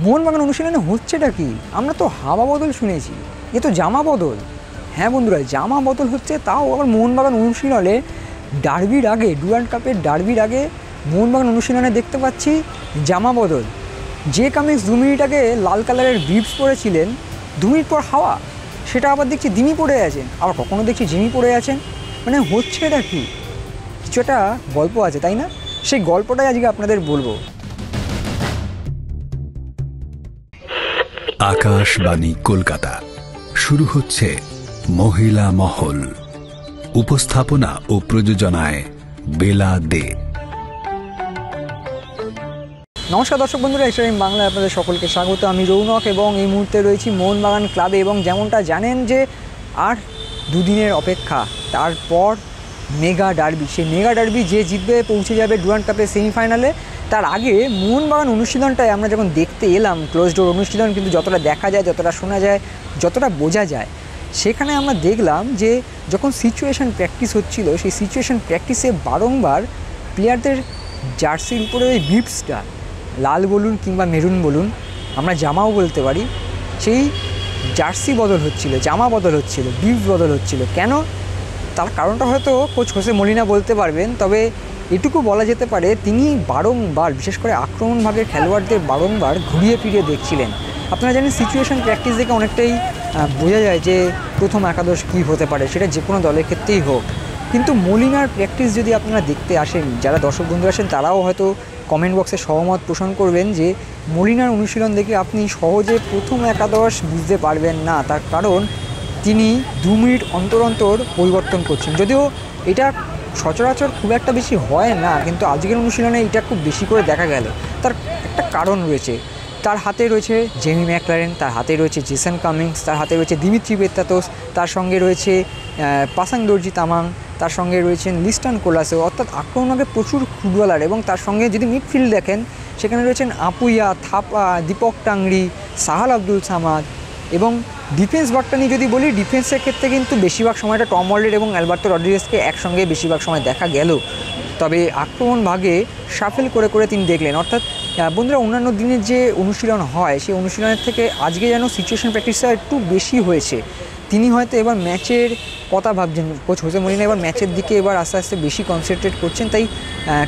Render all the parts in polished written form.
মোহনবাগান অনুশীলনে হচ্ছেটা কি? আমরা তো হাওয়া বদল শুনেছি, এ তো জামা বদল। হ্যাঁ বন্ধুরা, জামা বদল হচ্ছে, তাও আবার মোহনবাগান অনুশীলনে ডার্বির আগে, ডুরান্ড কাপের ডার্বির আগে মোহনবাগান অনুশীলনে দেখতে পাচ্ছি জামা বদল। যে কামিংস 2 মিনিট আগে লাল কালারের বিপস পরেছিলেন, 2 মিনিট পর হাওয়া, সেটা আবার দেখছি দিমি পড়ে আছেন, আবার কখনও দেখছি জিমি পড়ে আছেন। মানে হচ্ছে এটা কি? কিছু একটা গল্প আছে, তাই না? সেই গল্পটাই আজকে আপনাদের বলবো। আকাশবাণী কলকাতা, শুরু হচ্ছে মহিলা মহল। উপস্থাপনা ও প্রযোজনায় বেলা দে। নমস্কার দর্শক বন্ধুরা, এক্সট্রিম বাংলায় আপনাদের সকলকে স্বাগত। আমি রৌনক এবং এই মুহূর্তে রয়েছি মোহনবাগান ক্লাবে। এবং যেমনটা জানেন যে আর দুদিনের অপেক্ষা, তারপর মেগা ডার্বি। সেই মেগা ডার্বি যে জিতবে পৌঁছে যাবে ডুরান্ড কাপের সেমিফাইনালে। তার আগে মোহনবাগান অনুশীলনটায় আমরা যখন দেখতে এলাম, ক্লোজ ডোর অনুশীলন, কিন্তু যতটা দেখা যায়, যতটা শোনা যায়, যতটা বোঝা যায়, সেখানে আমরা দেখলাম যে যখন সিচুয়েশন প্র্যাকটিস হচ্ছিল, সেই সিচুয়েশন প্র্যাকটিসে বারংবার প্লেয়ারদের জার্সির উপরে ওই বিপসটা, লাল বলুন কিংবা মেরুন বলুন, আমরা জামাও বলতে পারি, সেই জার্সি বদল হচ্ছিল, জামা বদল হচ্ছিল, বিপস বদল হচ্ছিল। কেন? তার কারণটা হয়তো কোচ হোসে মলিনা বলতে পারবেন, তবে এটুকু বলা যেতে পারে তিনি বারংবার, বিশেষ করে আক্রমণ ভাগের খেলোয়াড়দের বারংবার ঘুরিয়ে ফিরিয়ে দেখছিলেন। আপনারা জানেন সিচুয়েশন প্র্যাকটিস দেখে অনেকটাই বোঝা যায় যে প্রথম একাদশ কী হতে পারে, সেটা যে কোনো দলের ক্ষেত্রেই হোক। কিন্তু মলিনার প্র্যাকটিস যদি আপনারা দেখতে আসেন, যারা দর্শক বন্ধু আসেন তারাও হয়তো কমেন্ট বক্সে সহমত পোষণ করবেন যে মলিনার অনুশীলন দেখে আপনি সহজে প্রথম একাদশ বুঝতে পারবেন না। তার কারণ তিনি 2 মিনিট অন্তর অন্তর পরিবর্তন করছেন। যদিও এটা সচরাচর খুব একটা বেশি হয় না, কিন্তু আজকের অনুশীলনে এটা খুব বেশি করে দেখা গেল। তার একটা কারণ রয়েছে। তার হাতে রয়েছে জেমি ম্যাকলারেন, তার হাতে রয়েছে জেসন কামিংস, তার হাতে রয়েছে দিমিত্রি পেত্রাতোস, তার সঙ্গে রয়েছে পাসাং দর্জি তামাং, তার সঙ্গে রয়েছেন লিস্টন কোলাসো। অর্থাৎ আক্রমণকে প্রচুর ফুটবলার। এবং তার সঙ্গে যদি মিডফিল্ড দেখেন, সেখানে রয়েছেন আপুইয়া, থাপা, দীপক টাংরি, সাহাল আব্দুল সামাদ। এবং ডিফেন্স ভাগটা নিয়ে যদি বলি, ডিফেন্সের ক্ষেত্রে কিন্তু বেশিরভাগ সময়টা টম ওয়ার্ল্ড এবং অ্যালবার্তো রড্রিগেজকে একসঙ্গে বেশিরভাগ সময় দেখা গেল। তবে আক্রমণ ভাগে শাফেল করে করে তিনি দেখলেন। অর্থাৎ বন্ধুরা, অন্যান্য দিনের যে অনুশীলন হয়, সেই অনুশীলনের থেকে আজকে যেন সিচুয়েশন প্র্যাকটিসটা একটু বেশি হয়েছে। তিনি হয়তো এবার ম্যাচের কথা ভাবছেন, কোচ হোসে মলিনা এবার ম্যাচের দিকে এবার আস্তে আস্তে বেশি কনসেন্ট্রেট করছেন। তাই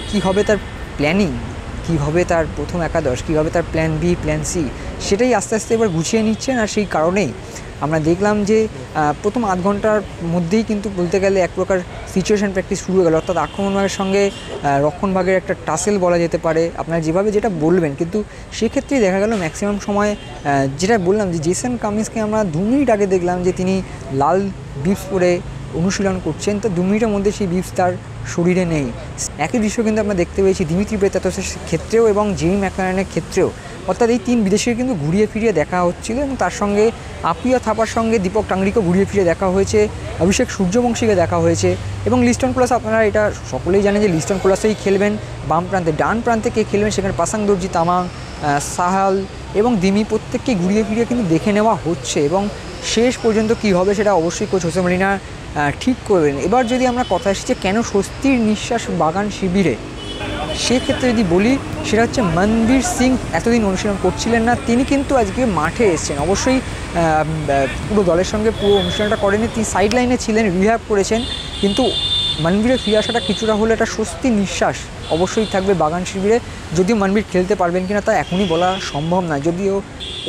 কী হবে তার প্ল্যানিং, কী হবে তার প্রথম একাদশ, কী হবে তার প্ল্যান বি, প্ল্যান সি, সেটাই আস্তে আস্তে এবার গুছিয়ে নিচ্ছেন। আর সেই কারণেই আমরা দেখলাম যে প্রথম আধ ঘন্টার মধ্যেই কিন্তু বলতে গেলে এক প্রকার সিচুয়েশন প্র্যাকটিস শুরু হয়ে গেল। অর্থাৎ আক্রমণ ভাগের সঙ্গে রক্ষণ ভাগের একটা টাসেল বলা যেতে পারে, আপনারা যেভাবে যেটা বলবেন। কিন্তু সেক্ষেত্রেই দেখা গেল ম্যাক্সিমাম সময় যেটা বললাম যে জেসন কামিংসকে আমরা 2 মিনিট আগে দেখলাম যে তিনি লাল বিপস পরে অনুশীলন করছেন। তো 2 মিনিটের মধ্যে সেই বিপস তার শরীরে নেই। একই দৃশ্য কিন্তু আমরা দেখতে পেয়েছি দিমিত্রি পেত্রাতোসের ক্ষেত্রেও এবং জেমি ম্যাকলারেনের ক্ষেত্রেও। অর্থাৎ এই 3 বিদেশিকে কিন্তু ঘুরিয়ে ফিরিয়ে দেখা হচ্ছিল। এবং তার সঙ্গে আপুইয়া, থাপার সঙ্গে দীপক টাংরিকেও ঘুরিয়ে ফিরিয়ে দেখা হয়েছে, অভিষেক সূর্যবংশীকে দেখা হয়েছে। এবং লিস্টন কোলাস, আপনারা এটা সকলেই জানেন যে লিস্টন কোলাসেই খেলবেন বাম প্রান্তে। ডান প্রান্তে কে খেলবেন, সেখানে পাসাং দর্জি তামাং, সাহাল এবং দিমি, প্রত্যেককে ঘুরিয়ে ফিরিয়ে কিন্তু দেখে নেওয়া হচ্ছে। এবং শেষ পর্যন্ত কী হবে সেটা অবশ্যই কোচ হোসে মলিনা ঠিক করবেন। এবার যদি আমরা কথা এসেছে কেন স্বস্তির নিঃশ্বাস বাগান শিবিরে, সেক্ষেত্রে যদি বলি, সেটা হচ্ছে মনবীর সিং এতদিন অনুশীলন করছিলেন না, তিনি কিন্তু আজকে মাঠে এসেছেন। অবশ্যই পুরো দলের সঙ্গে পুরো অনুশীলনটা করেনি, তিনি সাইড লাইনে ছিলেন, রিহ্যাব করেছেন। কিন্তু মনবীরের ফিরে আসাটা কিছুটা হলে একটা স্বস্তির নিঃশ্বাস অবশ্যই থাকবে বাগান শিবিরে। যদিও মনবীর খেলতে পারবেন কিনা তা এখনই বলা সম্ভব নয়। যদিও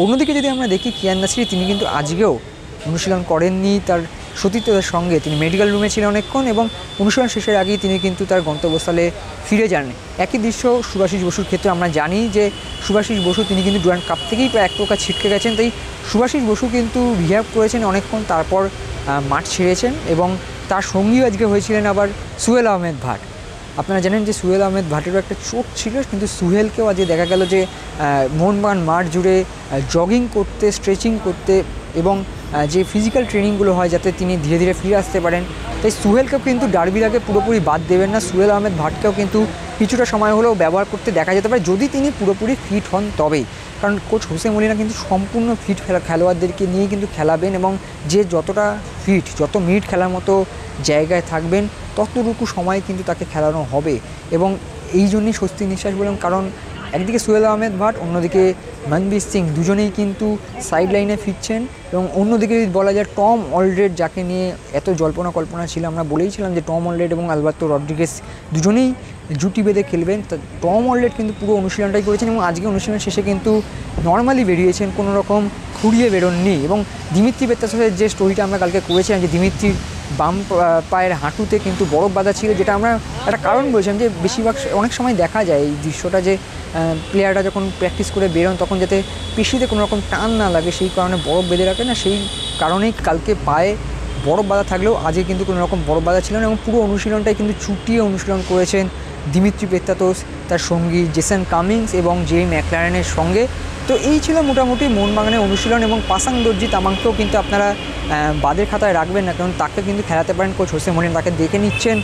অন্যদিকে যদি আমরা দেখি, কিয়ান নাসিরি, তিনি কিন্তু আজকেও অনুশীলন করেননি তার সতীর্থদের সঙ্গে। তিনি মেডিকেল রুমে ছিলেন অনেকক্ষণ এবং অনুশীলন শেষের আগেই তিনি কিন্তু তার গন্তব্যস্থলে ফিরে যান। একই দৃশ্য সুভাশিস বসুর ক্ষেত্রে আমরা জানি যে সুভাশিস বসু তিনি কিন্তু ডুরান্ড কাপ থেকেই প্রায় এক প্রকার ছিটকে গেছেন। তাই সুভাশিস বসু কিন্তু রিহ্যাব করেছেন অনেকক্ষণ, তারপর মাঠ ছেড়েছেন। এবং তার সঙ্গীও আজকে হয়েছিলেন আবার সুহেল আহমেদ ভাট। আপনারা জানেন যে সুহেল আহমেদ ভাটেরও একটা চোট ছিল, কিন্তু সুহেলকেও আজকে দেখা গেল যে মোহনবাগান মাঠ জুড়ে জগিং করতে, স্ট্রেচিং করতে এবং যে ফিজিক্যাল ট্রেনিংগুলো হয় যাতে তিনি ধীরে ধীরে ফিরে আসতে পারেন। তাই সুহেলকেও কিন্তু ডার্বির আগে পুরোপুরি বাদ দেবেন না। সুহেল আহমেদ ভাটকেও কিন্তু কিছুটা সময় হলেও ব্যবহার করতে দেখা যেতে পারে, যদি তিনি পুরোপুরি ফিট হন তবেই। কারণ কোচ হোসে মলিনা কিন্তু সম্পূর্ণ ফিট খেলোয়াড়দেরকে নিয়ে কিন্তু খেলাবেন। এবং যে যতটা ফিট, যত মিনিট খেলার মতো জায়গায় থাকবেন, ততটুকু সময় কিন্তু তাকে খেলানো হবে। এবং এই জন্যই স্বস্তির নিঃশ্বাস বললাম, কারণ একদিকে সুহেল আহমেদ ভাট, অন্যদিকে মনবীর সিং দুজনেই কিন্তু সাইড লাইনে ফিরছেন। এবং অন্যদিকে যদি বলা যায় টম অলরেড, যাকে নিয়ে এত জল্পনা কল্পনা ছিল, আমরা বলেইছিলাম যে টম অলরেড এবং আলবার্তো রড্রিগেজ দুজনেই জুটি বেঁধে খেলবেন। তা টম অলরেড কিন্তু পুরো অনুশীলনটাই করেছেন এবং আজকে অনুশীলন শেষে কিন্তু নর্মালি বেরিয়েছেন, কোনো রকম খুঁড়িয়ে বেরোননি। এবং দিমিত্রি পেত্রাসভের যে স্টোরিটা আমরা কালকে করেছিলাম যে দিমিত্রির বাম পায়ের হাঁটুতে কিন্তু বরফ বাঁধা ছিল, যেটা আমরা একটা কারণ বলেছিলাম যে বেশিরভাগ অনেক সময় দেখা যায় এই দৃশ্যটা যে প্লেয়াররা যখন প্র্যাকটিস করে বেরোন তখন যাতে পেশিতে কোনো রকম টান না লাগে সেই কারণে বরফ বেঁধে রাখে না, সেই কারণেই কালকে পায়ে বরফ বাঁধা থাকলেও আজকে কিন্তু কোনো রকম বরফ বাঁধা ছিল না। এবং পুরো অনুশীলনটাই কিন্তু চুটিয়ে অনুশীলন করেছেন দিমিত্রি পেত্রাতোস, তার সঙ্গী জেসন কামিংস এবং জেরি ম্যাকলারেনের সঙ্গে। তো এই ছিল মোটামুটি মোহনবাগানের অনুশীলন। এবং পাসাং দর্জি তামাংকেও কিন্তু আপনারা বাদের খাতায় রাখবেন না, কারণ তাকে কিন্তু খেলাতে পারেন কোচ হোসে মরিনহো, তাকে দেখে নিচ্ছেন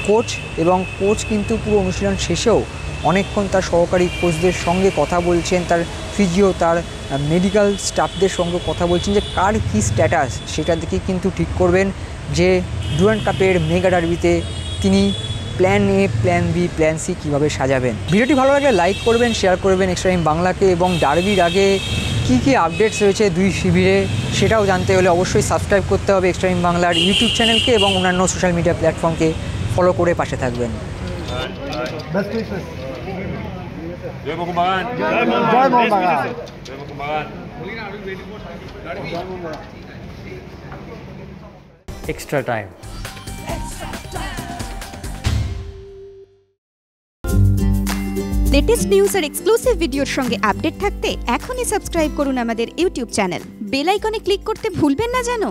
কোচ। এবং কোচ কিন্তু পুরো অনুশীলন শেষেও অনেকক্ষণ তার সহকারী কোচদের সঙ্গে কথা বলছেন, তার ফিজিও, তার মেডিকেল স্টাফদের সঙ্গে কথা বলছেন যে কার কী স্ট্যাটাস, সেটা দেখেই কিন্তু ঠিক করবেন যে ডুরান্ড কাপের মেগা ডার্বিতে তিনি plan A, plan B, plan C কীভাবে সাজাবেন। ভিডিওটি ভালো লাগলে লাইক করবেন, শেয়ার করবেন এক্সট্রা টাইম বাংলাকে। এবং ডার্বির আগে কী কী আপডেটস রয়েছে দুই শিবিরে সেটাও জানতে হলে অবশ্যই সাবস্ক্রাইব করতে হবে এক্সট্রা টাইম বাংলার ইউটিউব চ্যানেলকে এবং অন্যান্য সোশ্যাল মিডিয়া প্ল্যাটফর্মকে ফলো করে পাশে থাকবেন। জয় মোহনবাগান, জয় মোহনবাগান। জয় Mohun Bagan. extra time. Latest news আর এক্সক্লুসিভ ভিডিওর সঙ্গে আপডেট থাকতে এখনই সাবস্ক্রাইব করুন আমাদের ইউটিউব চ্যানেল। বেল আইকনে ক্লিক করতে ভুলবেন না যেন।